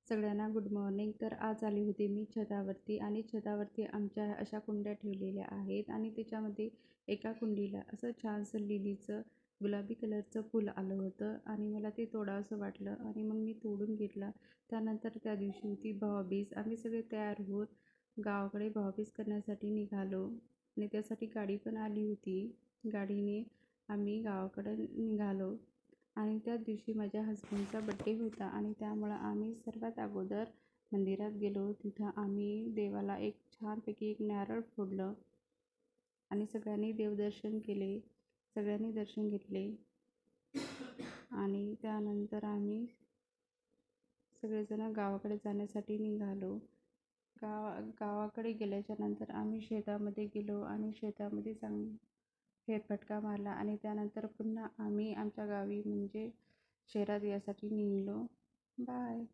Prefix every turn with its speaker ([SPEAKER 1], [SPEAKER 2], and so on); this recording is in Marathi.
[SPEAKER 1] सगळ्यांना गुड मॉर्निंग. तर आज आली होती मी छतावरती आणि छतावरती आमच्या अशा कुंड्या ठेवलेल्या आहेत आणि त्याच्यामध्ये एका कुंडीला असं छानसं लिलीचं गुलाबी कलरचं फूल आलं होतं आणि मला ते तोडावंसं वाटलं आणि मग मी तोडून घेतलं. त्यानंतर त्या दिवशी होती भाऊबीज. आम्ही सगळे तयार होत गावाकडे भाऊबीज करण्यासाठी निघालो आणि त्यासाठी गाडी पण आली होती. गाडीने आम्ही गावाकडे निघालो आणि त्याच दिवशी माझ्या हस्बंडचा बड्डे होता आणि त्यामुळं आम्ही सर्वात अगोदर मंदिरात गेलो. तिथं आम्ही देवाला एक छानपैकी एक नारळ फोडलं आणि सगळ्यांनी देवदर्शन केले. सगळ्यांनी दर्शन घेतले आणि त्यानंतर आम्ही सगळेजण गावाकडे जाण्यासाठी निघालो. गावाकडे गेल्याच्या नंतर आम्ही शेतामध्ये गेलो आणि शेतामध्ये फेरफटका मारला आणि त्यानंतर पुन्हा आम्ही आमच्या गावी म्हणजे शहरात यासाठी निघालो. बाय.